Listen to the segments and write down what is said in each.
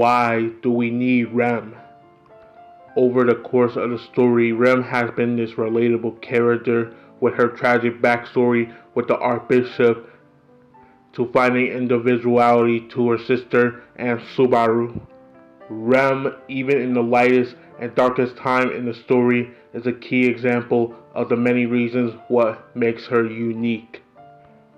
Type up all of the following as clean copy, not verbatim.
why do we need Rem? Over the course of the story, Rem has been this relatable character with her tragic backstory with the Archbishop to finding individuality to her sister and Subaru. Rem, even in the lightest and darkest time in the story, is a key example of the many reasons what makes her unique.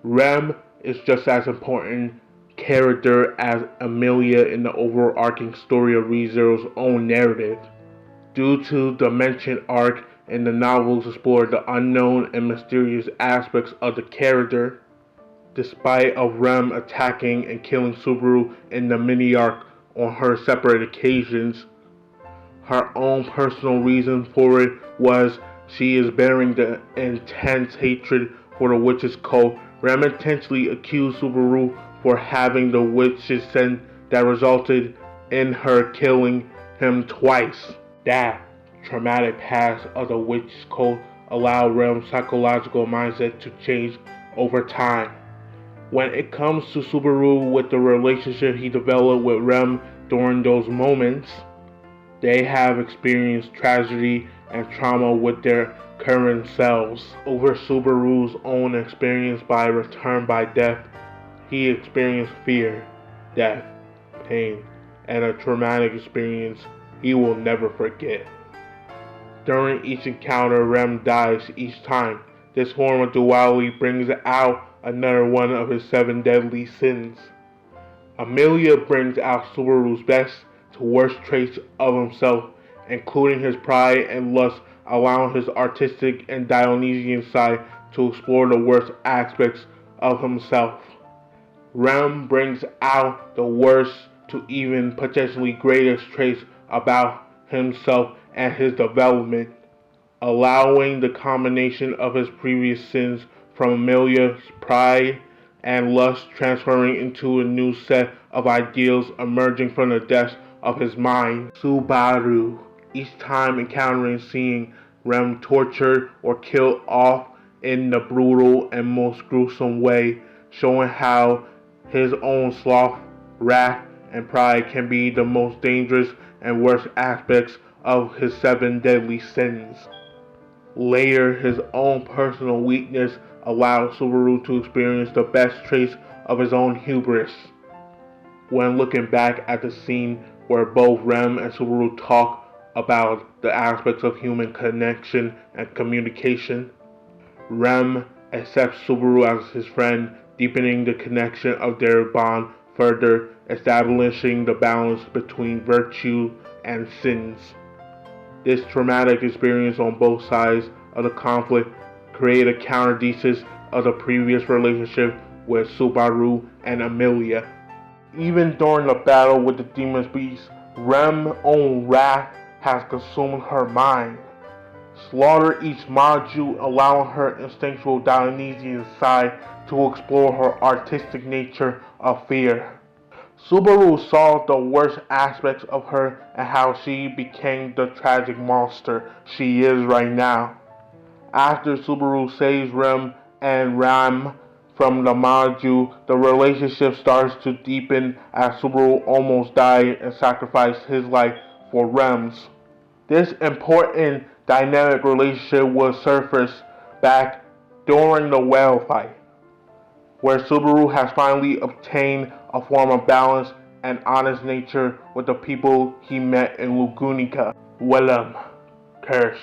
Rem is just as important character as Amelia in the overarching story of ReZero's own narrative. Due to the mentioned arc in the novels explore the unknown and mysterious aspects of the character, despite of Rem attacking and killing Subaru in the mini-arc on her separate occasions, her own personal reason for it was she is bearing the intense hatred for the witch's cult. Rem intentionally accused Subaru for having the witch's sin that resulted in her killing him twice. That traumatic past of the witch's cult allowed Rem's psychological mindset to change over time. When it comes to Subaru with the relationship he developed with Rem during those moments, they have experienced tragedy and trauma with their current selves. Over Subaru's own experience by return by death, he experienced fear, death, pain, and a traumatic experience he will never forget. During each encounter, Rem dies each time. This form of duality brings out another one of his 7 deadly sins. Amelia brings out Subaru's best to worst traits of himself, including his pride and lust, allowing his artistic and Dionysian side to explore the worst aspects of himself. Rem brings out the worst to even potentially greatest traits about himself and his development, allowing the combination of his previous sins from Amelia's pride and lust transferring into a new set of ideals emerging from the depths of his mind. Subaru, each time encountering seeing Rem tortured or killed off in the brutal and most gruesome way, showing how his own sloth, wrath, and pride can be the most dangerous and worst aspects of his 7 deadly sins. Later, his own personal weakness allowed Subaru to experience the best traits of his own hubris. When looking back at the scene where both Rem and Subaru talk about the aspects of human connection and communication, Rem accepts Subaru as his friend, deepening the connection of their bond further, establishing the balance between virtue and sins. This traumatic experience on both sides of the conflict created a counterthesis of the previous relationship with Subaru and Amelia. Even during the battle with the Demon Beast, Rem's own wrath has consumed her mind. Slaughter each module, allowing her instinctual Dionysian side to explore her artistic nature of fear. Subaru saw the worst aspects of her and how she became the tragic monster she is right now. After Subaru saves Rem and Ram from the module, the relationship starts to deepen as Subaru almost died and sacrificed his life for Rem's. This important dynamic relationship will surface back during the whale fight, where Subaru has finally obtained a form of balance and honest nature with the people he met in Lugunica, Willem, Kirsch,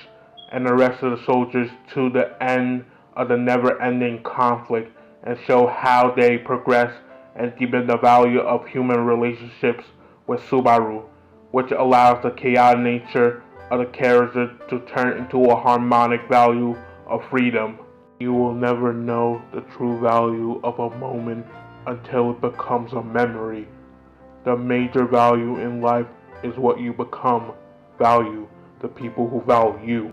and the rest of the soldiers to the end of the never-ending conflict, and show how they progress and deepen the value of human relationships with Subaru, which allows the chaotic nature of the character to turn into a harmonic value of freedom. You will never know the true value of a moment until it becomes a memory. The major value in life is what you become. Value the people who value you.